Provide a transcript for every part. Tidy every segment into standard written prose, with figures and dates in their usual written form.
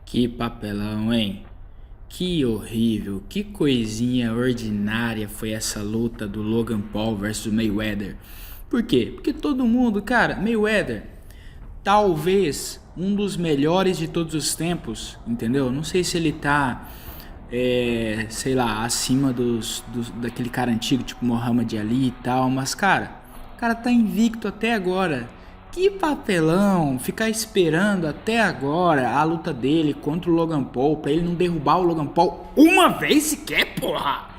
Que papelão, hein? Que horrível, que coisinha ordinária foi essa luta do Logan Paul versus Mayweather. Por quê? Porque todo mundo, cara, Mayweather, talvez um dos melhores de todos os tempos, entendeu? Não sei se ele tá, sei lá, acima daquele cara antigo, tipo Muhammad Ali e tal, mas, cara, o cara tá invicto até agora. Que papelão ficar esperando até agora a luta dele contra o Logan Paul pra ele não derrubar o Logan Paul uma vez sequer, porra!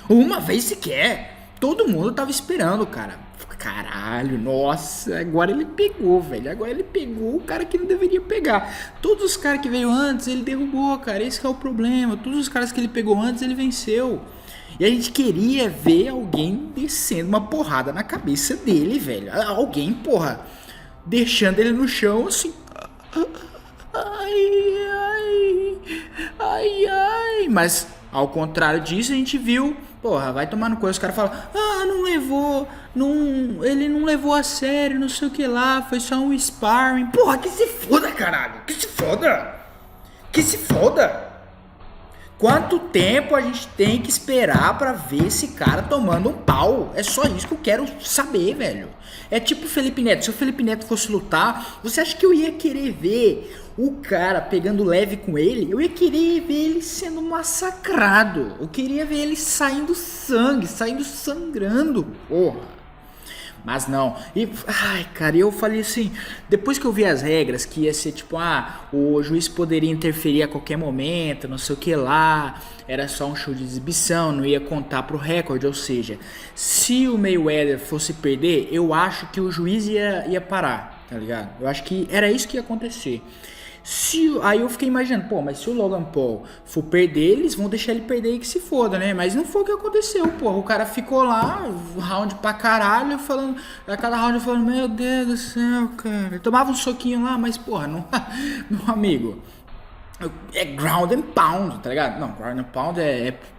Uma vez sequer! Todo mundo tava esperando, cara. Caralho, nossa, agora ele pegou, velho. Agora ele pegou o cara que não deveria pegar. Todos os caras que veio antes, ele derrubou, cara. Esse que é o problema. Todos os caras que ele pegou antes, ele venceu. E a gente queria ver alguém descendo uma porrada na cabeça dele, velho. Alguém, porra, deixando ele no chão assim. Ai, ai, ai, ai. Mas ao contrário disso, a gente viu, porra, vai tomar no cu. Os caras falam, não levou, não, ele não levou a sério, não sei o que lá, foi só um sparring. Porra, que se foda, caralho, que se foda, que se foda. Quanto tempo a gente tem que esperar pra ver esse cara tomando um pau? É só isso que eu quero saber, velho. É tipo o Felipe Neto. Se o Felipe Neto fosse lutar, você acha que eu ia querer ver o cara pegando leve com ele? Eu ia querer ver ele sendo massacrado. Eu queria ver ele saindo sangue, saindo sangrando. Porra. Mas não. E, ai, cara, eu falei assim, depois que eu vi as regras, que ia ser tipo, o juiz poderia interferir a qualquer momento, não sei o que lá, era só um show de exibição, não ia contar pro recorde, ou seja, se o Mayweather fosse perder, eu acho que o juiz ia parar, tá ligado? Eu acho que era isso que ia acontecer. Aí eu fiquei imaginando, pô, mas se o Logan Paul for perder, eles vão deixar ele perder e que se foda, né? Mas não foi o que aconteceu, pô. O cara ficou lá, round pra caralho, falando, a cada round falando, meu Deus do céu, cara. Eu tomava um soquinho lá, mas, porra, não, meu amigo, é ground and pound, tá ligado? Não, ground and pound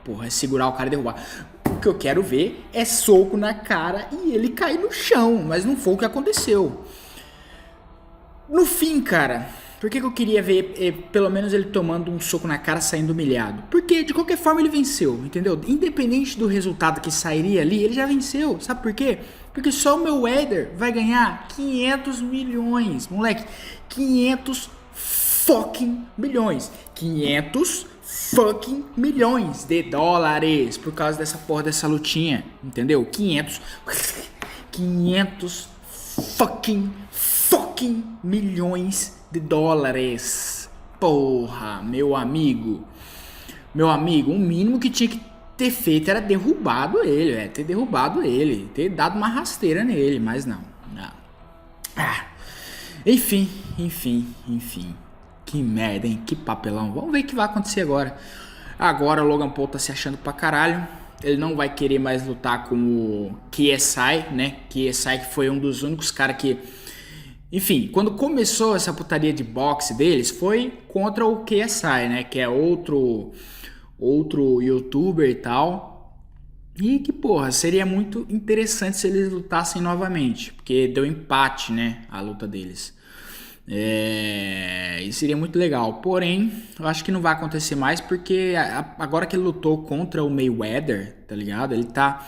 porra, é segurar o cara e derrubar. O que eu quero ver é soco na cara e ele cair no chão, mas não foi o que aconteceu. No fim, cara, por que eu queria ver pelo menos ele tomando um soco na cara saindo humilhado? Porque de qualquer forma ele venceu, entendeu? Independente do resultado que sairia ali, ele já venceu. Sabe por quê? Porque só o Mayweather vai ganhar 500 milhões, moleque. 500 fucking milhões. 500 fucking milhões de dólares por causa dessa porra dessa lutinha, entendeu? 500 fucking milhões de dólares. Porra, meu amigo. Meu amigo, o mínimo que tinha que ter feito era derrubado ele, ter derrubado ele, ter dado uma rasteira nele, mas não. Enfim. Que merda, hein? Que papelão. Vamos ver o que vai acontecer agora. Agora o Logan Paul tá se achando pra caralho. Ele não vai querer mais lutar com o KSI, né? KSI que foi um dos únicos caras que... Enfim, quando começou essa putaria de boxe deles, foi contra o KSI, né? Que é outro youtuber e tal. E que, porra, seria muito interessante se eles lutassem novamente. Porque deu empate, né? A luta deles. E seria muito legal. Porém, eu acho que não vai acontecer mais. Porque agora que ele lutou contra o Mayweather, tá ligado? Ele tá...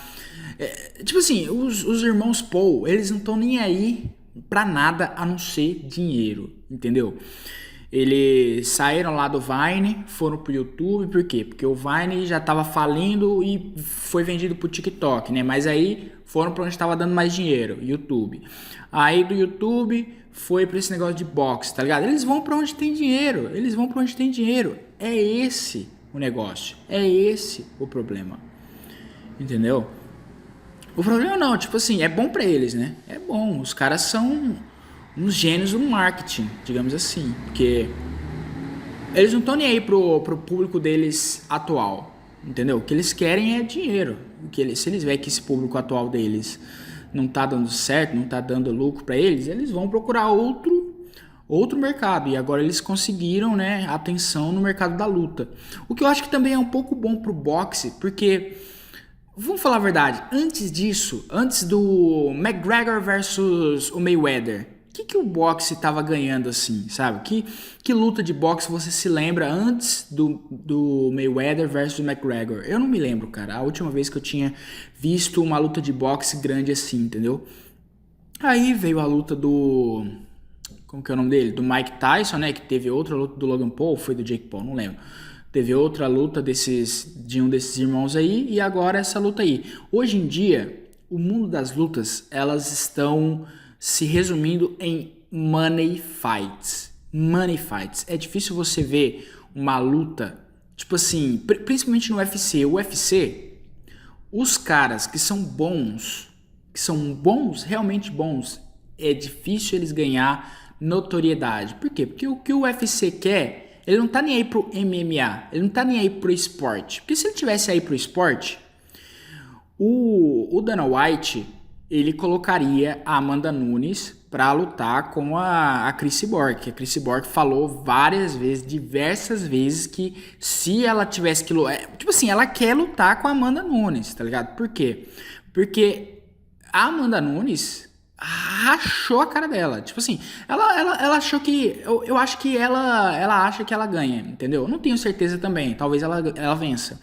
tipo assim, os irmãos Paul, eles não estão nem aí pra nada a não ser dinheiro, entendeu? Eles saíram lá do Vine, foram pro YouTube, por quê? Porque o Vine já tava falindo e foi vendido pro TikTok, né? Mas aí foram pra onde tava dando mais dinheiro, YouTube. Aí do YouTube foi pra esse negócio de boxe, tá ligado? Eles vão pra onde tem dinheiro, É esse o negócio, é esse o problema, entendeu? O problema não, tipo assim, é bom pra eles, né? É bom, os caras são uns gênios do marketing, digamos assim. Porque eles não estão nem aí pro público deles atual, entendeu? O que eles querem é dinheiro. Se eles verem que esse público atual deles não tá dando certo, não tá dando lucro pra eles, eles vão procurar outro mercado. E agora eles conseguiram, né, atenção no mercado da luta. O que eu acho que também é um pouco bom pro boxe, porque... Vamos falar a verdade, antes disso, antes do McGregor versus o Mayweather, que o boxe tava ganhando assim, sabe? Que luta de boxe você se lembra antes do Mayweather versus McGregor? Eu não me lembro, cara. A última vez que eu tinha visto uma luta de boxe grande assim, entendeu? Aí veio a luta do... Como que é o nome dele? Do Mike Tyson, né? Que teve outra luta do Logan Paul, foi do Jake Paul, não lembro. Teve outra luta de um desses irmãos aí, e agora essa luta aí. Hoje em dia, o mundo das lutas, elas estão se resumindo em money fights. Money fights. É difícil você ver uma luta, tipo assim, principalmente no UFC. O UFC, os caras que são bons, realmente bons, é difícil eles ganhar notoriedade. Por quê? Porque o que o UFC quer, ele não tá nem aí pro MMA, ele não tá nem aí pro esporte. Porque se ele tivesse aí pro esporte, o Dana White, ele colocaria a Amanda Nunes pra lutar com a Chris Borg. A Chris Borg falou várias vezes, diversas vezes, que se ela tivesse que lutar... Tipo assim, ela quer lutar com a Amanda Nunes, tá ligado? Por quê? Porque a Amanda Nunes rachou a cara dela. Tipo assim, ela achou que... Eu acho que ela acha que ela ganha, entendeu? Eu não tenho certeza também. Talvez ela vença.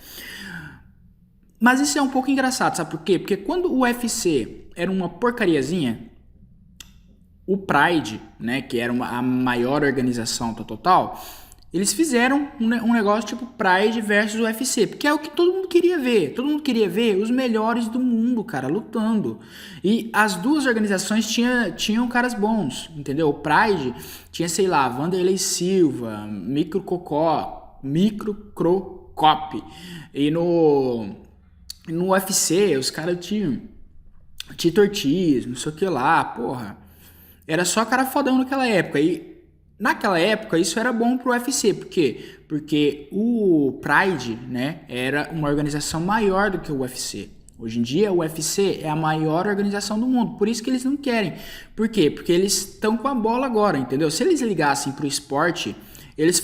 Mas isso é um pouco engraçado, sabe por quê? Porque quando o UFC era uma porcariazinha, o Pride, né, que era a maior organização total, eles fizeram um negócio tipo Pride versus UFC, porque é o que todo mundo queria ver. Todo mundo queria ver os melhores do mundo, cara, lutando. E as duas organizações tinham caras bons, entendeu? O Pride tinha, sei lá, Vanderlei Silva, Micro Crocop. E no UFC, os caras tinham Tito Ortiz, não sei o que lá, porra. Era só cara fodão naquela época. E naquela época isso era bom pro UFC. Por quê? Porque o Pride, né, era uma organização maior do que o UFC. Hoje em dia o UFC é a maior organização do mundo. Por isso que eles não querem. Por quê? Porque eles estão com a bola agora, entendeu? Se eles ligassem pro esporte, eles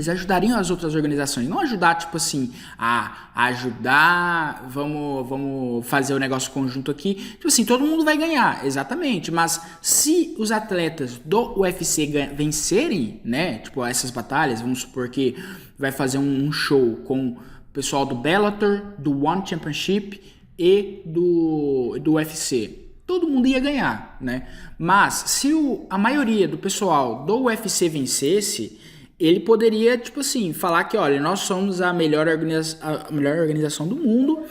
ajudariam as outras organizações, não ajudar, tipo assim, a ajudar, vamos fazer o negócio conjunto aqui. Tipo assim, todo mundo vai ganhar, exatamente. Mas se os atletas do UFC vencerem, né, tipo, essas batalhas, vamos supor que vai fazer um show com o pessoal do Bellator, do One Championship e do UFC. Todo mundo ia ganhar, né? Mas se a maioria do pessoal do UFC vencesse, ele poderia, tipo assim, falar que, olha, nós somos a melhor organização do mundo,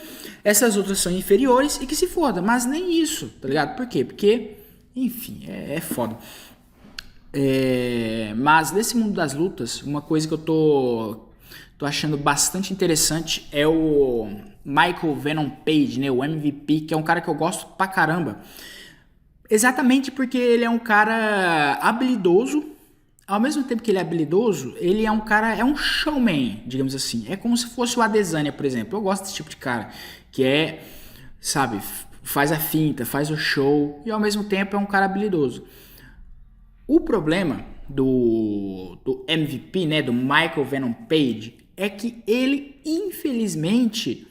essas outras são inferiores e que se foda. Mas nem isso, tá ligado? Por quê? Porque, enfim, é foda. Mas nesse mundo das lutas, uma coisa que eu tô achando bastante interessante é o Michael Venom Page, né? O MVP, que é um cara que eu gosto pra caramba. Exatamente porque ele é um cara habilidoso. Ao mesmo tempo que ele é habilidoso, ele é um cara, é um showman, digamos assim. É como se fosse o Adesanya, por exemplo. Eu gosto desse tipo de cara, que é, sabe, faz a finta, faz o show e ao mesmo tempo é um cara habilidoso. O problema do MVP, né, do Michael Venom Page, é que ele, infelizmente,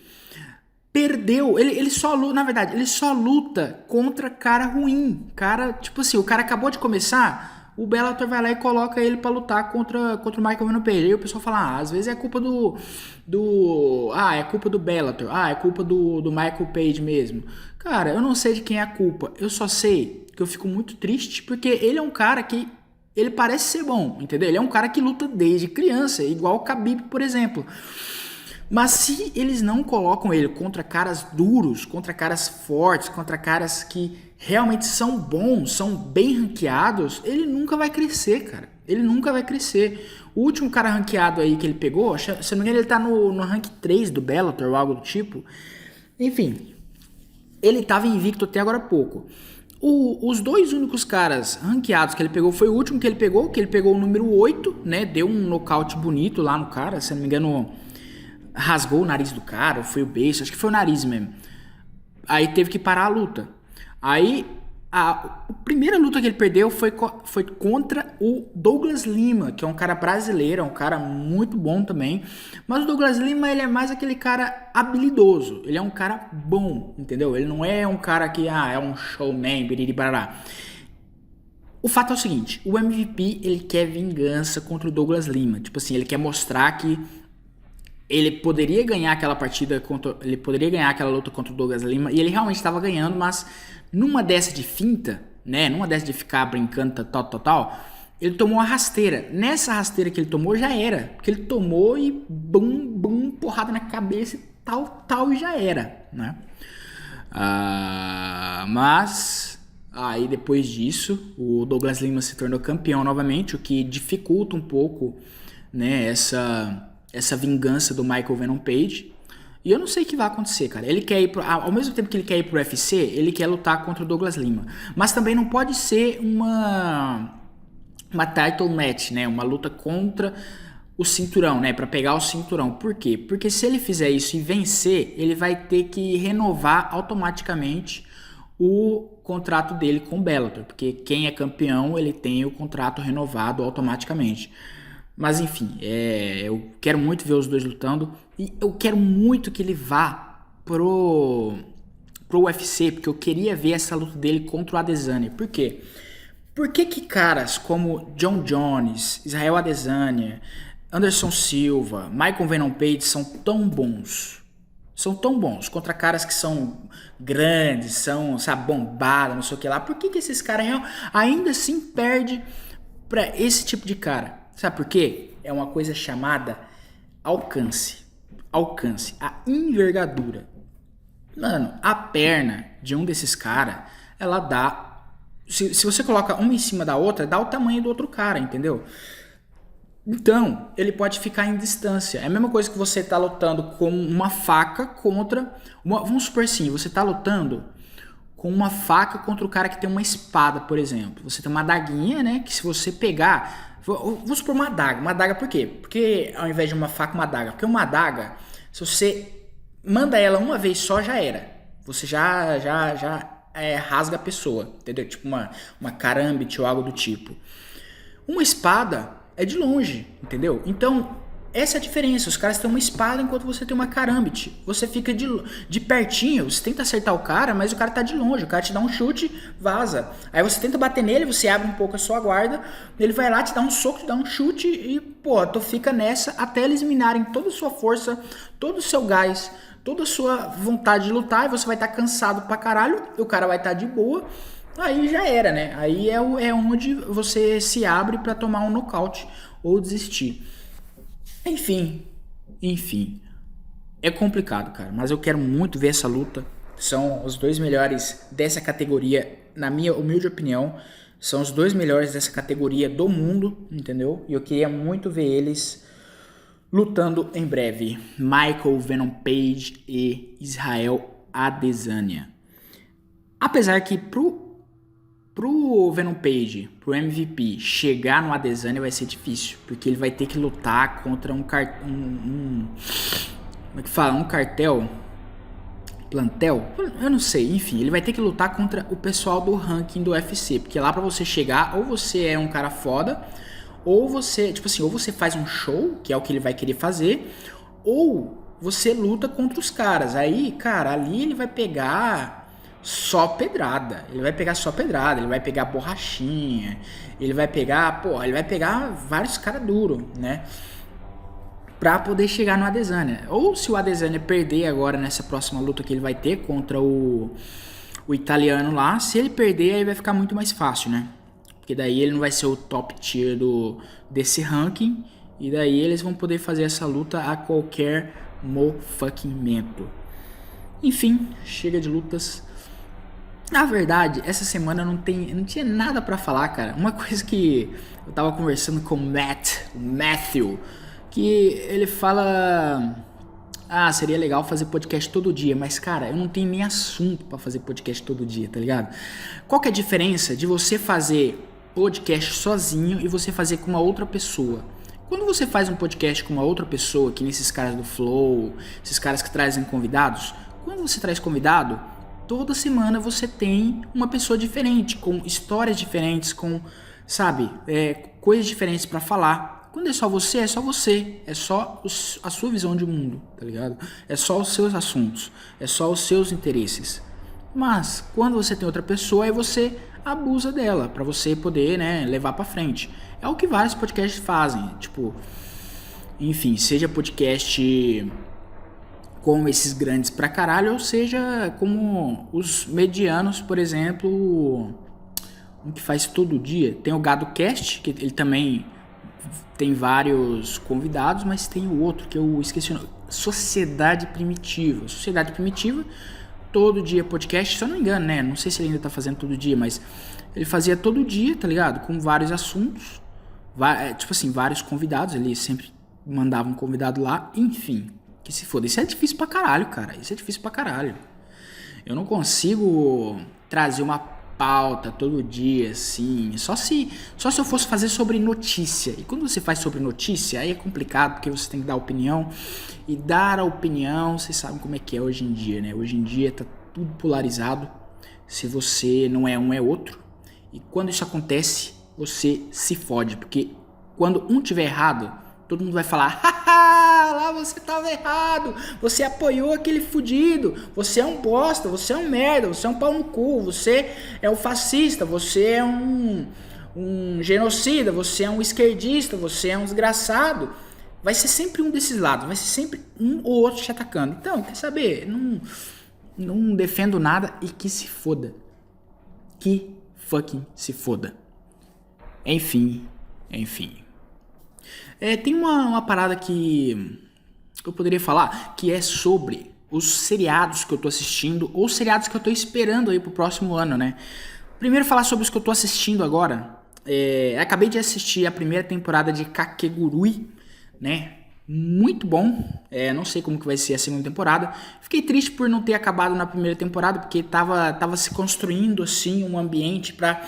perdeu. Ele só luta, na verdade, ele só luta contra cara ruim. Cara, tipo assim, o cara acabou de começar... O Bellator vai lá e coloca ele pra lutar contra o Michael Venom Page. Aí o pessoal fala, às vezes é culpa é culpa do Bellator. É culpa do Michael Page mesmo. Cara, eu não sei de quem é a culpa. Eu só sei que eu fico muito triste porque ele é um cara que ele parece ser bom, entendeu? Ele é um cara que luta desde criança, igual o Khabib, por exemplo. Mas se eles não colocam ele contra caras duros, contra caras fortes, contra caras que realmente são bons, são bem ranqueados, ele nunca vai crescer, cara. Ele nunca vai crescer. O último cara ranqueado aí que ele pegou, se não me engano, ele tá no rank 3 do Bellator ou algo do tipo. Enfim, ele tava invicto até agora há pouco. Os dois únicos caras ranqueados que ele pegou foi o último que ele pegou o número 8, né? Deu um nocaute bonito lá no cara, se não me engano... rasgou o nariz do cara, ou foi o beijo, acho que foi o nariz mesmo. Aí teve que parar a luta. Aí a primeira luta que ele perdeu foi contra o Douglas Lima, que é um cara brasileiro, é um cara muito bom também. Mas o Douglas Lima, ele é mais aquele cara habilidoso, ele é um cara bom, entendeu? Ele não é um cara que é um showman, biriri barará. O fato é o seguinte, o MVP, ele quer vingança contra o Douglas Lima. Tipo assim, ele quer mostrar que ele poderia ganhar aquela partida ele poderia ganhar aquela luta contra o Douglas Lima, e ele realmente estava ganhando, mas numa dessa de finta, né, numa dessa de ficar brincando tal, ele tomou uma rasteira. Nessa rasteira que ele tomou já era, porque ele tomou e bum, porrada na cabeça e tal, e já era, né? Mas aí depois disso, o Douglas Lima se tornou campeão novamente, o que dificulta um pouco, né, essa vingança do Michael Venom Page. E eu não sei o que vai acontecer, cara. Ele quer ir ao mesmo tempo que ele quer ir pro UFC, ele quer lutar contra o Douglas Lima. Mas também não pode ser uma title match, né? Uma luta contra o cinturão, né? Pra pegar o cinturão. Por quê? Porque se ele fizer isso e vencer, ele vai ter que renovar automaticamente o contrato dele com o Bellator. Porque quem é campeão, ele tem o contrato renovado automaticamente. Mas enfim, eu quero muito ver os dois lutando. E eu quero muito que ele vá pro UFC, porque eu queria ver essa luta dele contra o Adesanya. Por quê? Por que caras como John Jones, Israel Adesanya, Anderson Silva, Michael Venom Page são tão bons? São tão bons contra caras que são grandes, são, sabe, bombados, não sei o que lá. Por que esses caras ainda assim perdem pra esse tipo de cara? Sabe por quê? É uma coisa chamada alcance. Alcance, a envergadura. Mano, a perna de um desses caras, ela dá... Se você coloca uma em cima da outra, dá o tamanho do outro cara, entendeu? Então, ele pode ficar em distância. É a mesma coisa que você tá lutando com uma faca contra... vamos supor assim, você tá lutando com uma faca contra o cara que tem uma espada, por exemplo. Você tem uma adaguinha, né? Que se você pegar... Vamos supor uma adaga. Uma adaga por quê? Porque ao invés de uma faca, uma adaga. Porque uma adaga, se você manda ela uma vez só, já era. Você já rasga a pessoa, entendeu? Tipo uma karambit ou algo do tipo. Uma espada é de longe, entendeu? Então, essa é a diferença. Os caras têm uma espada enquanto você tem uma karambit. Você fica de pertinho, você tenta acertar o cara, mas o cara tá de longe. O cara te dá um chute, vaza. Aí você tenta bater nele, você abre um pouco a sua guarda, ele vai lá, te dá um soco, te dá um chute e, pô, tu fica nessa até eles minarem toda a sua força, todo o seu gás, toda a sua vontade de lutar, e você vai estar cansado pra caralho, e o cara vai estar de boa. Aí já era, né? Aí é onde você se abre pra tomar um nocaute ou desistir. Enfim, é complicado, cara, mas eu quero muito ver essa luta. São os dois melhores dessa categoria, na minha humilde opinião, são os dois melhores dessa categoria do mundo, entendeu? E eu queria muito ver eles lutando em breve. Michael Venom Page e Israel Adesanya. Apesar que pro Venom Page, pro MVP, chegar no Adesanya vai ser difícil, porque ele vai ter que lutar contra como é que fala? Um cartel? Plantel? Eu não sei, enfim, ele vai ter que lutar contra o pessoal do ranking do UFC, porque lá pra você chegar, ou você é um cara foda, ou você, tipo assim, ou você faz um show, que é o que ele vai querer fazer, ou você luta contra os caras. Aí, cara, ali ele vai pegar só pedrada, ele vai pegar borrachinha, ele vai pegar vários caras duros, né, pra poder chegar no Adesanya. Ou se o Adesanya perder agora nessa próxima luta que ele vai ter contra o italiano lá, se ele perder aí vai ficar muito mais fácil, né, porque daí ele não vai ser o top tier desse ranking, e daí eles vão poder fazer essa luta a qualquer momento. Enfim, chega de lutas. Na verdade, essa semana não tinha nada pra falar, cara. Uma coisa que eu tava conversando com o Matthew, que ele fala... seria legal fazer podcast todo dia, mas, cara, eu não tenho nem assunto pra fazer podcast todo dia, tá ligado? Qual que é a diferença de você fazer podcast sozinho e você fazer com uma outra pessoa? Quando você faz um podcast com uma outra pessoa, que nem esses caras do Flow, esses caras que trazem convidados, quando você traz convidado... Toda semana você tem uma pessoa diferente, com histórias diferentes, com, sabe, coisas diferentes pra falar. Quando é só você, é só você. É só a sua visão de mundo, tá ligado? É só os seus assuntos, é só os seus interesses. Mas, quando você tem outra pessoa, aí você abusa dela, pra você poder, né, levar pra frente. É o que vários podcasts fazem, tipo, enfim, seja podcast como esses grandes pra caralho, ou seja, como os medianos, por exemplo, um que faz todo dia. Tem o Gado Cast, que ele também tem vários convidados, mas tem o outro que eu esqueci o nome. Sociedade Primitiva. Sociedade Primitiva, todo dia podcast, se eu não me engano, né? Não sei se ele ainda tá fazendo todo dia, mas ele fazia todo dia, tá ligado? Com vários assuntos, tipo assim, vários convidados, ele sempre mandava um convidado lá, enfim, que se foda. Isso é difícil pra caralho, cara. Isso é difícil pra caralho. Eu não consigo trazer uma pauta todo dia, assim. Só se eu fosse fazer sobre notícia. E quando você faz sobre notícia, aí é complicado, porque você tem que dar opinião. E dar a opinião, vocês sabem como é que é hoje em dia, né? Hoje em dia tá tudo polarizado. Se você não é um, é outro. E quando isso acontece, você se fode. Porque quando um tiver errado, todo mundo vai falar: haha, lá você tava errado, você apoiou aquele fudido, você é um bosta, você é um merda, você é um pau no cu, você é um fascista, você é um genocida, você é um esquerdista, você é um desgraçado. Vai ser sempre um desses lados, vai ser sempre um ou outro te atacando. Então, quer saber? Não defendo nada e que se foda. Que fucking se foda. Enfim. Tem uma parada que eu poderia falar, que é sobre os seriados que eu tô assistindo, ou seriados que eu tô esperando aí pro próximo ano, né? Primeiro falar sobre os que eu tô assistindo agora. Acabei de assistir a primeira temporada de Kakegurui, né? Muito bom. Não sei como que vai ser a segunda temporada. Fiquei triste por não ter acabado na primeira temporada, porque tava se construindo, assim, um ambiente pra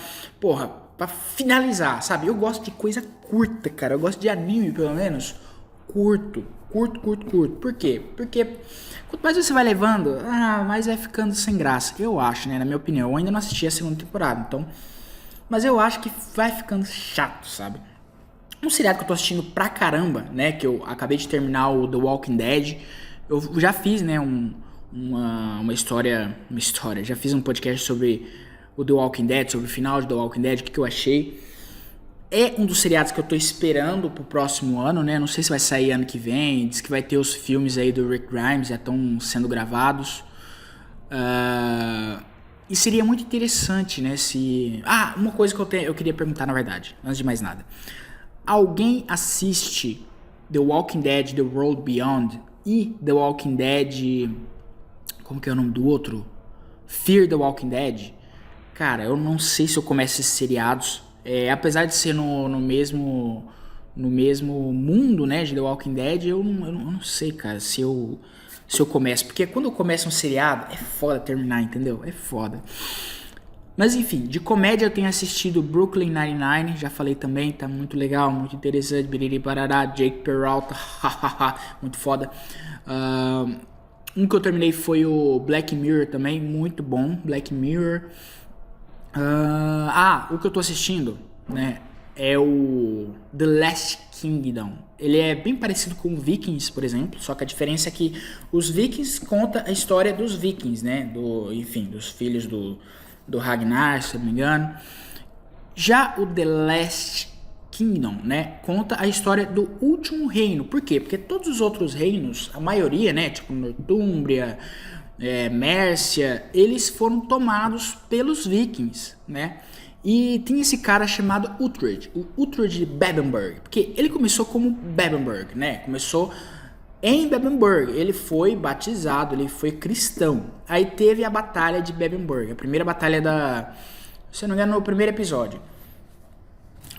finalizar, sabe? Eu gosto de coisa curta, cara. Eu gosto de anime, pelo menos, curto. Por quê? Porque quanto mais você vai levando, mais vai ficando sem graça. Eu acho, né? Na minha opinião. Eu ainda não assisti a segunda temporada, então... Mas eu acho que vai ficando chato, sabe? Um seriado que eu tô assistindo pra caramba, né? Que eu acabei de terminar o The Walking Dead. Eu já fiz, né? Uma história... Já fiz um podcast sobre o The Walking Dead, sobre o final de The Walking Dead, o que eu achei. É um dos seriados que eu tô esperando pro próximo ano, né? Não sei se vai sair ano que vem. Diz que vai ter os filmes aí do Rick Grimes, já estão sendo gravados. E seria muito interessante, né? Uma coisa que eu queria perguntar, na verdade, antes de mais nada. Alguém assiste The Walking Dead, The World Beyond e The Walking Dead... Como que é o nome do outro? Fear the Walking Dead. Cara, eu não sei se eu começo esses seriados. Apesar de ser no mesmo mundo, né, de The Walking Dead, eu não sei, cara, se eu começo. Porque quando eu começo um seriado, é foda terminar, entendeu? É foda. Mas enfim, de comédia eu tenho assistido Brooklyn Nine-Nine, já falei também, tá muito legal, muito interessante, biriri barará, Jake Peralta, muito foda. Um que eu terminei foi o Black Mirror também, muito bom, Black Mirror. O que eu tô assistindo, né, é o The Last Kingdom. Ele é bem parecido com Vikings, por exemplo, só que a diferença é que os Vikings conta a história dos Vikings, né, dos filhos do Ragnar, se eu não me engano. Já o The Last Kingdom, né, conta a história do último reino. Por quê? Porque todos os outros reinos, a maioria, né, tipo Nortúmbria, Mércia, eles foram tomados pelos Vikings, né? E tem esse cara chamado Uhtred, o Uhtred de Bebbanburg, porque ele começou como Bebbanburg, né? Começou em Bebbanburg, ele foi batizado, ele foi cristão. Aí teve a batalha de Bebbanburg, a primeira batalha se eu não me engano, no primeiro episódio.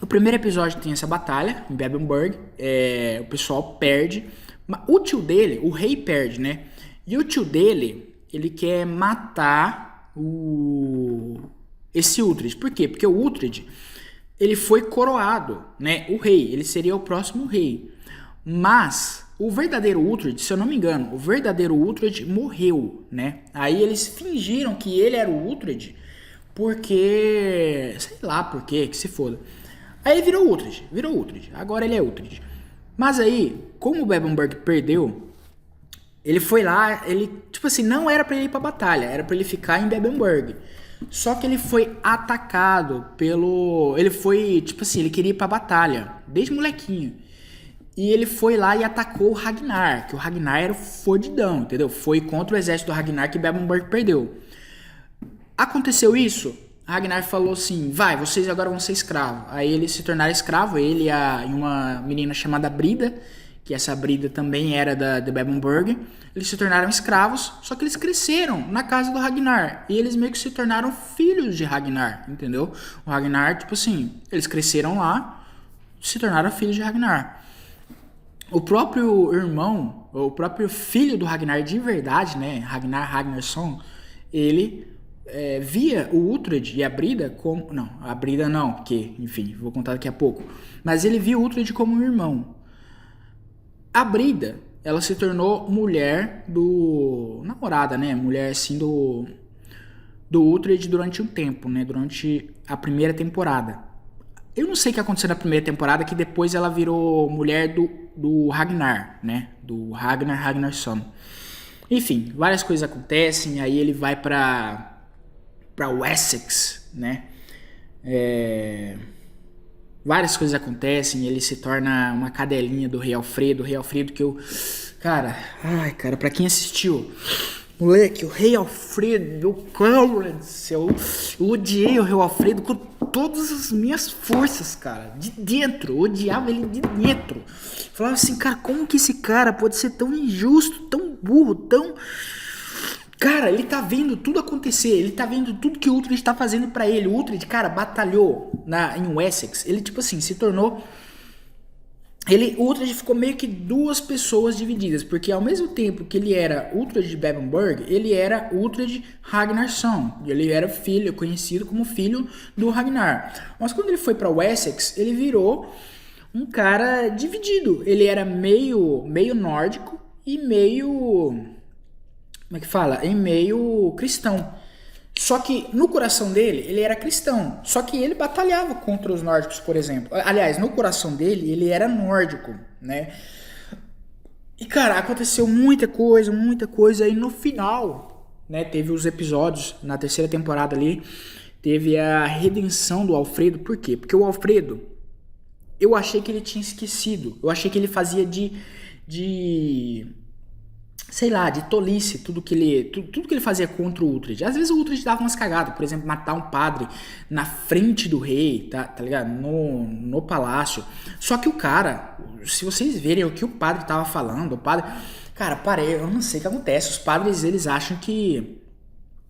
O primeiro episódio tem essa batalha em Bebbanburg, o pessoal perde, o tio dele, o rei perde, né? E o tio dele, ele quer matar esse Uhtred. Por quê? Porque o Uhtred, ele foi coroado, né? O rei, ele seria o próximo rei. Mas o verdadeiro Uhtred, se eu não me engano, o verdadeiro Uhtred morreu, né? Aí eles fingiram que ele era o Uhtred porque... sei lá por quê, que se foda. Aí virou Uhtred. Agora ele é Uhtred. Mas aí, como o Bebbanburg perdeu... ele foi lá, tipo assim, não era pra ele ir pra batalha, era pra ele ficar em Bebbanburg. Só que ele foi atacado pelo... Ele foi, tipo assim, ele queria ir pra batalha, desde molequinho. E ele foi lá e atacou o Ragnar, que o Ragnar era o fodidão, entendeu? Foi contra o exército do Ragnar que Bebbanburg perdeu. Aconteceu isso, Ragnar falou assim, vai, vocês agora vão ser escravos. Aí eles se tornaram escravos, ele e uma menina chamada Brida, que essa Brida também era de Bebbanburg. Eles se tornaram escravos, só que eles cresceram na casa do Ragnar. E eles meio que se tornaram filhos de Ragnar, entendeu? O Ragnar, tipo assim, eles cresceram lá, se tornaram filhos de Ragnar. O próprio irmão, o próprio filho do Ragnar de verdade, né? Ragnar Ragnarsson, ele via o Uhtred e a Brida como... Não, a Brida não, porque, enfim, vou contar daqui a pouco. Mas ele via o Uhtred como um irmão. A Brida, ela se tornou mulher do... namorada, né? Mulher, assim, do Uhtred durante um tempo, né? Durante a primeira temporada. Eu não sei o que aconteceu na primeira temporada, que depois ela virou mulher do Ragnar, né? Do Ragnar Ragnarsson. Enfim, várias coisas acontecem, aí ele vai pra Wessex, né? Várias coisas acontecem, ele se torna uma cadelinha do Rei Alfredo. O Rei Alfredo que eu... Cara, pra quem assistiu... Moleque, o Rei Alfredo, cara do céu, eu odiei o Rei Alfredo com todas as minhas forças, cara, de dentro, eu odiava ele de dentro. Falava assim, cara, como que esse cara pode ser tão injusto, tão burro, tão... Cara, ele tá vendo tudo acontecer, ele tá vendo tudo que o Uhtred tá fazendo pra ele. O Uhtred, cara, batalhou em Wessex, ele tipo assim, se tornou... O Uhtred ficou meio que duas pessoas divididas, porque ao mesmo tempo que ele era Uhtred de Bebbanburg, ele era Uhtred Ragnarsson, ele era filho, conhecido como filho do Ragnar. Mas quando ele foi para Wessex, ele virou um cara dividido. Ele era meio nórdico e meio, como é que fala? E meio cristão. Só que no coração dele, ele era cristão. Só que ele batalhava contra os nórdicos, por exemplo. Aliás, no coração dele, ele era nórdico, né? E, cara, aconteceu muita coisa. E no final, né, teve os episódios, na terceira temporada ali, teve a redenção do Alfredo. Por quê? Porque o Alfredo, eu achei que ele tinha esquecido. Eu achei que ele fazia sei lá, de tolice, tudo que ele fazia contra o Uhtred. Às vezes o Uhtred dava umas cagadas, por exemplo, matar um padre na frente do rei, tá ligado? No palácio. Só que o cara, se vocês verem o que o padre tava falando, cara, eu não sei o que acontece. Os padres, eles acham que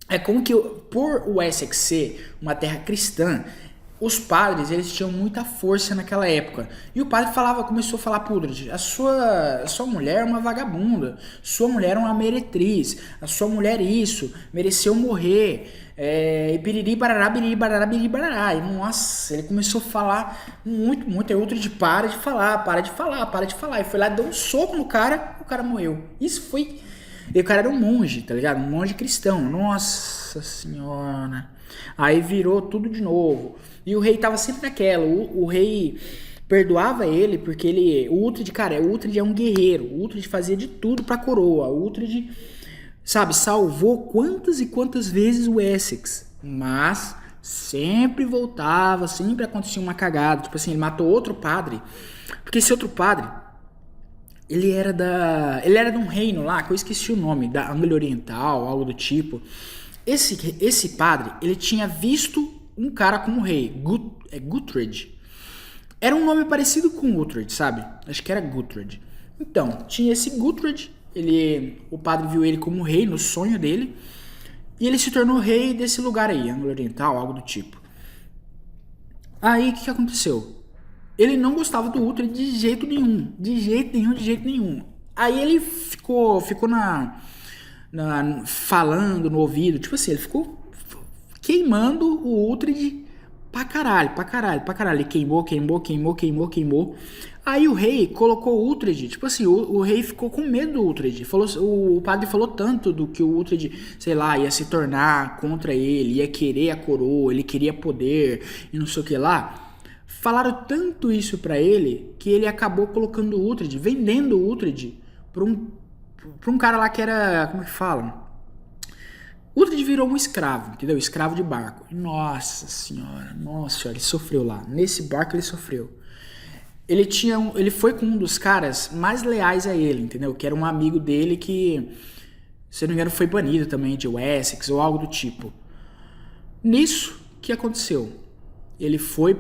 é como que, por o Wessex ser uma terra cristã, os padres, eles tinham muita força naquela época. E o padre começou a falar pro Uhtred, a sua mulher é uma vagabunda, sua mulher é uma meretriz, a sua mulher isso, mereceu morrer, biriri barará, biriri barará, biriri barará. E nossa, ele começou a falar muito, aí o Uhtred para de falar. E foi lá, deu um soco no cara, o cara morreu. Isso foi... E o cara era um monge, tá ligado? Um monge cristão. Nossa senhora. Aí virou tudo de novo. E o rei tava sempre naquela. O rei perdoava ele porque o Uhtred é um guerreiro. O Uhtred fazia de tudo pra coroa. O Uhtred, sabe, salvou quantas e quantas vezes o Essex. Mas sempre voltava, sempre acontecia uma cagada. Tipo assim, ele matou outro padre. Porque esse outro padre, ele era de um reino lá, que eu esqueci o nome, da Anglia Oriental, algo do tipo. Esse padre, ele tinha visto um cara como rei, Guthred. Era um nome parecido com Uhtred, sabe? Acho que era Guthred. Então, tinha esse Guthred, o padre viu ele como rei no sonho dele, e ele se tornou rei desse lugar aí, Anglia Oriental, algo do tipo. Aí, o que aconteceu? Ele não gostava do Uhtred de jeito nenhum. Aí ele ficou falando no ouvido, tipo assim, ele ficou queimando o Uhtred pra caralho. Ele queimou. Aí o rei colocou o Uhtred, tipo assim, o rei ficou com medo do Uhtred. O padre falou tanto do que o Uhtred, sei lá, ia se tornar contra ele, ia querer a coroa, ele queria poder e não sei o que lá. Falaram tanto isso pra ele que ele acabou colocando o Uhtred, vendendo o Uhtred pra um cara lá que era, como é que fala? Uhtred virou um escravo, entendeu? Escravo de barco. Nossa senhora, ele sofreu lá. Nesse barco ele sofreu. Ele foi com um dos caras mais leais a ele, entendeu? Que era um amigo dele que, se não me engano, foi banido também de Wessex ou algo do tipo. Nisso, o que aconteceu? Ele foi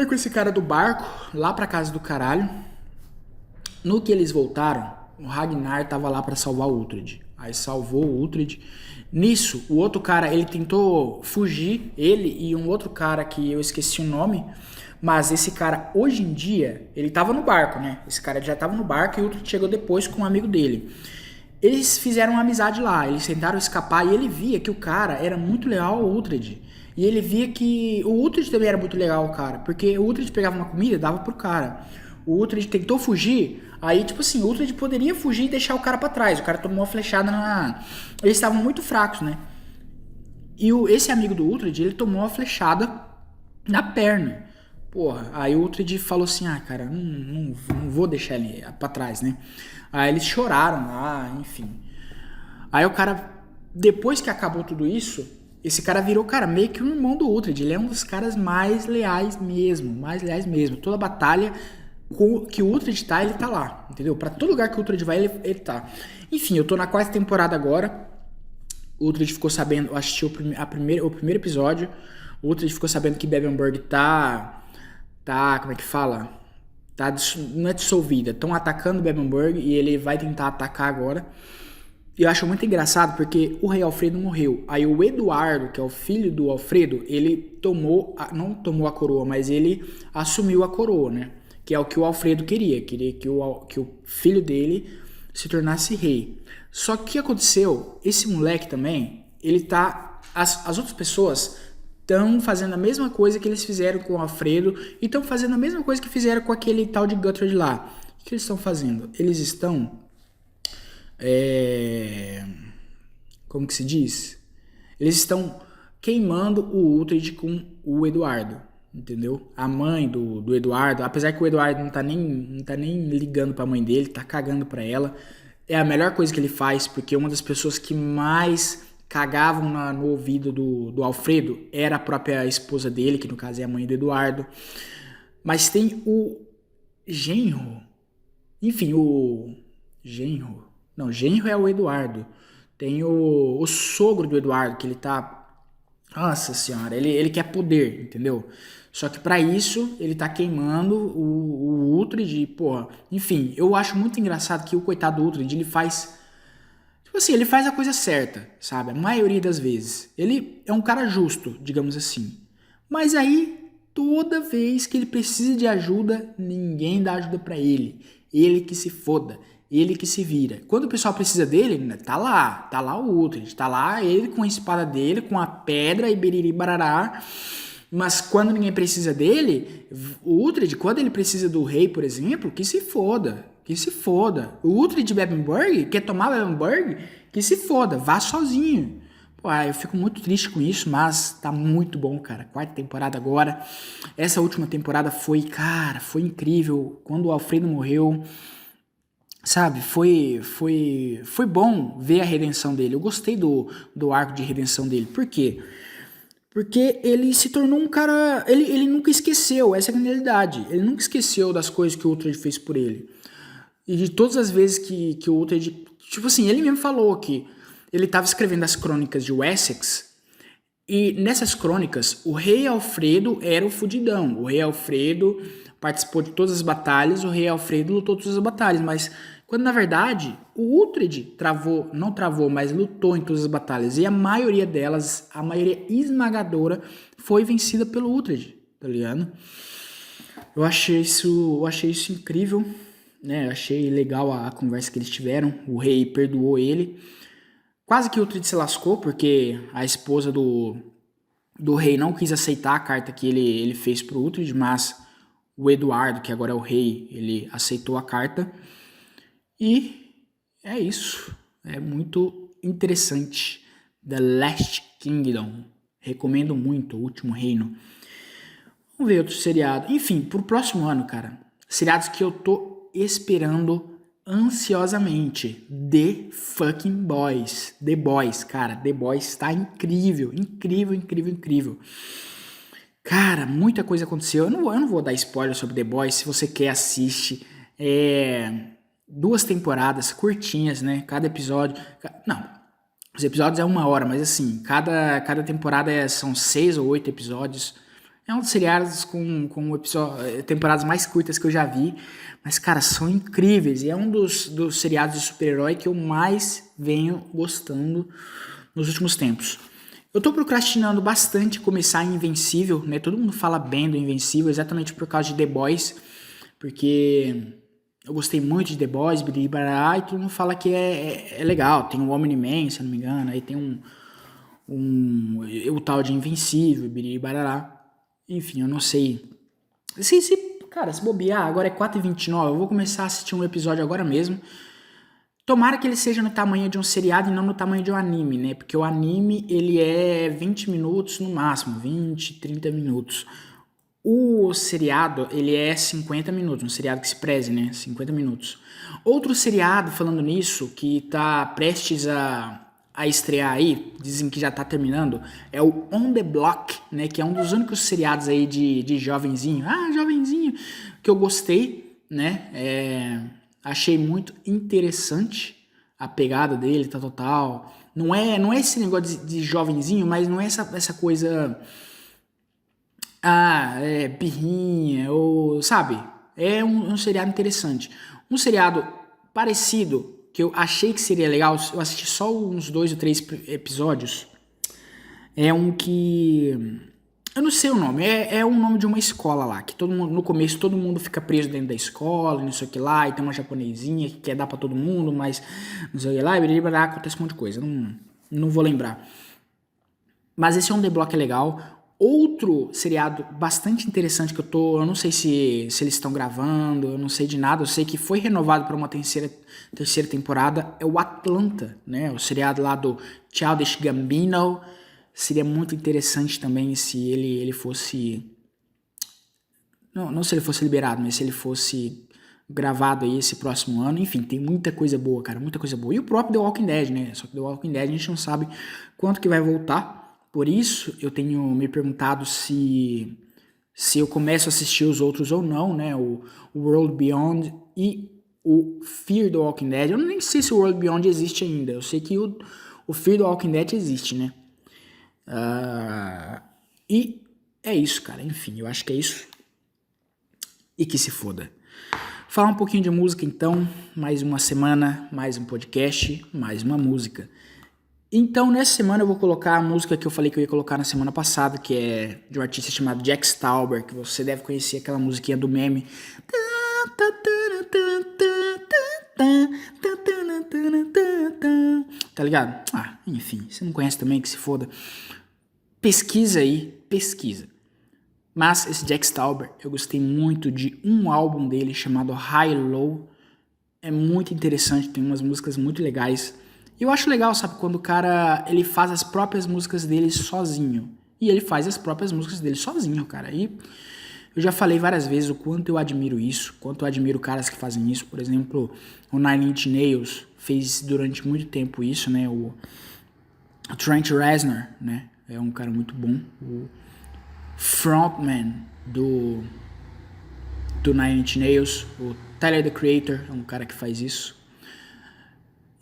com esse cara do barco lá pra casa do caralho. No que eles voltaram, o Ragnar tava lá pra salvar o Uhtred. Aí salvou o Uhtred. Nisso, o outro cara, ele tentou fugir, ele e um outro cara que eu esqueci o nome, mas esse cara, hoje em dia, ele tava no barco, né? Esse cara já tava no barco e o Uhtred chegou depois com um amigo dele. Eles fizeram uma amizade lá, eles tentaram escapar e ele via que o cara era muito leal ao Uhtred. E ele via que o Uhtred também era muito legal ao cara, porque o Uhtred pegava uma comida e dava pro cara. O Uhtred tentou fugir, aí tipo assim, o Uhtred poderia fugir e deixar o cara pra trás. O cara tomou uma flechada na... Eles estavam muito fracos, né? E esse amigo do Uhtred, ele tomou uma flechada na perna. Porra, aí o Uhtred falou assim, cara, não vou deixar ele pra trás, né? Aí eles choraram lá, enfim. Aí o cara, depois que acabou tudo isso, esse cara virou, cara, meio que um irmão do Uhtred. Ele é um dos caras mais leais mesmo. Toda batalha que o Uhtred tá, ele tá lá, entendeu? Pra todo lugar que o Uhtred vai, ele tá. Enfim, eu tô na 4ª temporada agora. O Uhtred ficou sabendo, assistiu o primeiro episódio. O Uhtred ficou sabendo que Bebbanburg tá, como é que fala? Não é dissolvida. Estão atacando Bebbanburg e ele vai tentar atacar agora. E eu acho muito engraçado porque o rei Alfredo morreu. Aí o Eduardo, que é o filho do Alfredo, ele não tomou a coroa, mas ele assumiu a coroa, né? Que é o que o Alfredo queria que o filho dele se tornasse rei. Só que o que aconteceu? Esse moleque também, ele tá... As outras pessoas estão fazendo a mesma coisa que eles fizeram com o Alfredo e estão fazendo a mesma coisa que fizeram com aquele tal de Guthred lá. O que eles estão fazendo? Eles estão... como que se diz? Eles estão queimando o Uhtred com o Eduardo, entendeu? A mãe do Eduardo, apesar que o Eduardo não tá nem ligando pra mãe dele, tá cagando pra ela. É a melhor coisa que ele faz, porque uma das pessoas que mais cagavam no ouvido do Alfredo era a própria esposa dele, que no caso é a mãe do Eduardo. Mas tem o genro, enfim, o genro... Não, genro é o Eduardo. Tem o sogro do Eduardo, que ele tá... Nossa senhora, ele quer poder, entendeu? Só que pra isso, ele tá queimando o Uhtred, porra. Enfim, eu acho muito engraçado que o coitado do Uhtred, ele faz... Tipo assim, ele faz a coisa certa, sabe? A maioria das vezes. Ele é um cara justo, digamos assim. Mas aí, toda vez que ele precisa de ajuda, ninguém dá ajuda pra ele. Ele que se foda. Ele que se vira. Quando o pessoal precisa dele, tá lá o Uhtred, tá lá ele com a espada dele, com a pedra e beriri barará. Mas quando ninguém precisa dele, o Uhtred, quando ele precisa do rei, por exemplo, que se foda. O Uhtred de Bebbanburg, quer tomar Bebbanburg, que se foda, vá sozinho. Pô, eu fico muito triste com isso, mas tá muito bom, cara. 4ª temporada agora. Essa última temporada foi incrível. Quando o Alfredo morreu... Sabe, foi bom ver a redenção dele. Eu gostei do arco de redenção dele. Por quê? Porque ele se tornou um cara... Ele nunca esqueceu, essa é a realidade. Ele nunca esqueceu das coisas que o Uhtred fez por ele. E de todas as vezes que o Uhtred... Tipo assim, ele mesmo falou que ele estava escrevendo as crônicas de Wessex. E nessas crônicas, o rei Alfredo era o fudidão. O rei Alfredo participou de todas as batalhas, o rei Alfredo lutou todas as batalhas, mas quando na verdade o Uhtred não travou, mas lutou em todas as batalhas, e a maioria delas, a maioria esmagadora, foi vencida pelo Uhtred, tá ligado? Eu achei isso incrível, né? Eu achei legal a conversa que eles tiveram, o rei perdoou ele, quase que o Uhtred se lascou, porque a esposa do rei não quis aceitar a carta que ele fez pro Uhtred, mas o Eduardo, que agora é o rei, ele aceitou a carta. E é isso. É muito interessante. The Last Kingdom. Recomendo muito, O Último Reino. Vamos ver outro seriado. Enfim, pro próximo ano, cara. Seriados que eu tô esperando ansiosamente The fucking Boys. The Boys, cara, The Boys tá incrível, incrível, incrível, incrível. Cara, muita coisa aconteceu. Eu não vou dar spoiler sobre The Boys. Se você quer, assiste. 2 temporadas curtinhas, né? Cada episódio... Não, os episódios é 1 hora, mas assim, cada temporada são 6 ou 8 episódios. É um dos seriados com temporadas mais curtas que eu já vi. Mas, cara, são incríveis. E é um dos seriados de super-herói que eu mais venho gostando nos últimos tempos. Eu tô procrastinando bastante começar Invencível, né? Todo mundo fala bem do Invencível, exatamente por causa de The Boys. Porque eu gostei muito de The Boys, e todo mundo fala que é legal. Tem o Omni-Man, se eu não me engano. Aí tem o tal de Invencível, Barará. Enfim, eu não sei. Cara, se bobear, agora é 4h29, eu vou começar a assistir um episódio agora mesmo. Tomara que ele seja no tamanho de um seriado e não no tamanho de um anime, né? Porque o anime, ele é 20 minutos no máximo, 20, 30 minutos. O seriado, ele é 50 minutos, um seriado que se preze, né? 50 minutos. Outro seriado, falando nisso, que tá prestes a estrear aí, dizem que já tá terminando, é o On The Block, né? Que é um dos únicos seriados aí de jovenzinho. Jovenzinho, que eu gostei, né? Achei muito interessante a pegada dele, tal. Não é esse negócio de jovenzinho, mas não é essa coisa... birrinha, ou... Sabe? É um seriado interessante. Um seriado parecido, que eu achei que seria legal, eu assisti só uns 2 ou 3 episódios, é um que... Eu não sei o nome, é o nome de uma escola lá, que todo mundo, no começo todo mundo fica preso dentro da escola, não sei o que lá, e tem uma japonesinha que quer dar pra todo mundo, mas não sei o que lá, e acontece um monte de coisa, não vou lembrar. Mas esse On The Block é legal. Outro seriado bastante interessante que eu não sei se eles estão gravando, eu não sei de nada, eu sei que foi renovado para uma terceira temporada, é o Atlanta, né? O seriado lá do Childish Gambino. Seria muito interessante também se ele fosse... Não se ele fosse liberado, mas se ele fosse gravado aí esse próximo ano. Enfim, tem muita coisa boa, cara, muita coisa boa. E o próprio The Walking Dead, né? Só que The Walking Dead a gente não sabe quanto que vai voltar. Por isso, eu tenho me perguntado se eu começo a assistir os outros ou não, né? O World Beyond e o Fear the Walking Dead. Eu nem sei se o World Beyond existe ainda. Eu sei que o Fear the Walking Dead existe, né? E é isso, cara. Enfim, eu acho que é isso. E que se foda. Falar um pouquinho de música, então. Mais uma semana, mais um podcast, mais uma música. Então, nessa semana eu vou colocar a música que eu falei que eu ia colocar na semana passada, que é de um artista chamado Jack Stauber, que você deve conhecer, aquela musiquinha do meme. Tá ligado? Enfim, você não conhece também, que se foda. Pesquisa aí, pesquisa. Mas esse Jack Stauber, eu gostei muito de um álbum dele chamado High Low. É muito interessante, tem umas músicas muito legais. E eu acho legal, sabe, quando o cara, ele faz as próprias músicas dele sozinho. E ele faz as próprias músicas dele sozinho, cara. E eu já falei várias vezes o quanto eu admiro isso, quanto eu admiro caras que fazem isso. Por exemplo, o Nine Inch Nails fez durante muito tempo isso, né? O Trent Reznor, né? É um cara muito bom. O frontman do Nine Inch Nails, o Tyler, The Creator, é um cara que faz isso.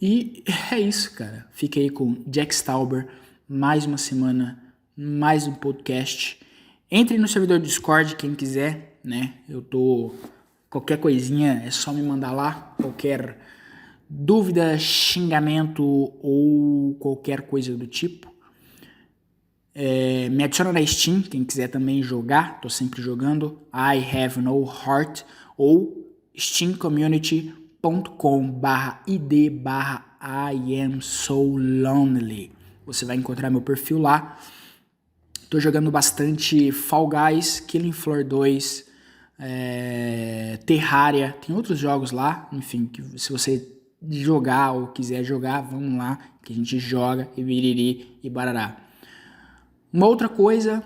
E é isso, cara. Fica aí com Jack Stauber, mais uma semana, mais um podcast. Entre no servidor do Discord, quem quiser, né? Qualquer coisinha é só me mandar lá. Qualquer dúvida, xingamento ou qualquer coisa do tipo. Me adiciona na Steam, quem quiser também jogar. Tô sempre jogando. I Have No Heart ou steamcommunity.com/id/I am so lonely. Você vai encontrar meu perfil lá. Tô jogando bastante Fall Guys, Killing Floor 2, Terraria. Tem outros jogos lá, enfim, que se você jogar ou quiser jogar, vamos lá, que a gente joga e biriri e barará. Uma outra coisa,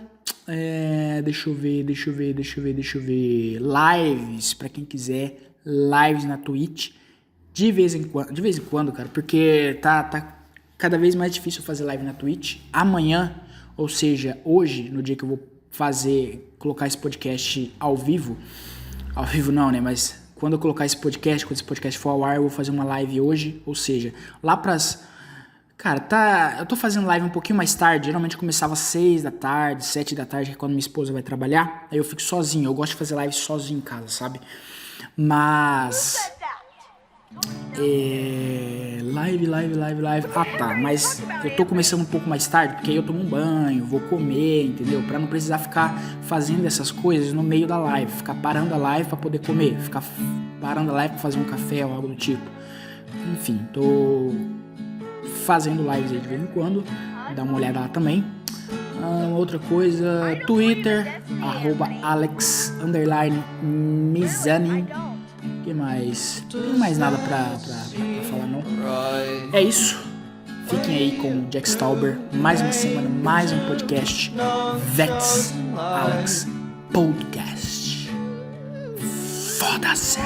deixa eu ver. Lives, pra quem quiser, lives na Twitch. De vez em quando, cara, porque tá cada vez mais difícil fazer live na Twitch. Amanhã, ou seja, hoje, no dia que eu vou colocar esse podcast ao vivo não, né, mas quando eu colocar esse podcast, quando esse podcast for ao ar, eu vou fazer uma live hoje, ou seja, lá pras... Cara, eu tô fazendo live um pouquinho mais tarde, geralmente eu começava às 6 da tarde, 7 da tarde, que é quando minha esposa vai trabalhar, aí eu fico sozinho, eu gosto de fazer live sozinho em casa, sabe? Mas... Live. Ah, tá, mas eu tô começando um pouco mais tarde, porque aí eu tomo um banho, vou comer, entendeu? Pra não precisar ficar fazendo essas coisas no meio da live, ficar parando a live pra poder comer, ficar parando a live pra fazer um café ou algo do tipo. Enfim, tô fazendo lives aí de vez em quando, dá uma olhada lá também. Outra coisa, Twitter, @Alex_Mizani. O que mais? Não tem mais nada pra falar, não. É isso. Fiquem aí com o Jack Stauber. Mais uma semana, mais um podcast. Vex Alex Podcast. Foda-se.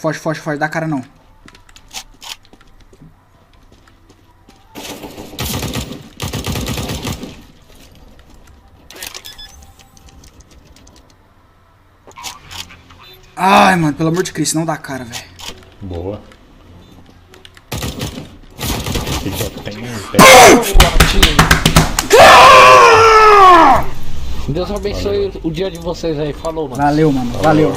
Foge, dá cara não. Ai, mano, pelo amor de Cristo, não dá cara, velho. Boa. Aqui já tem. Deus abençoe o dia de vocês aí. Falou, mano. Valeu, mano. Valeu.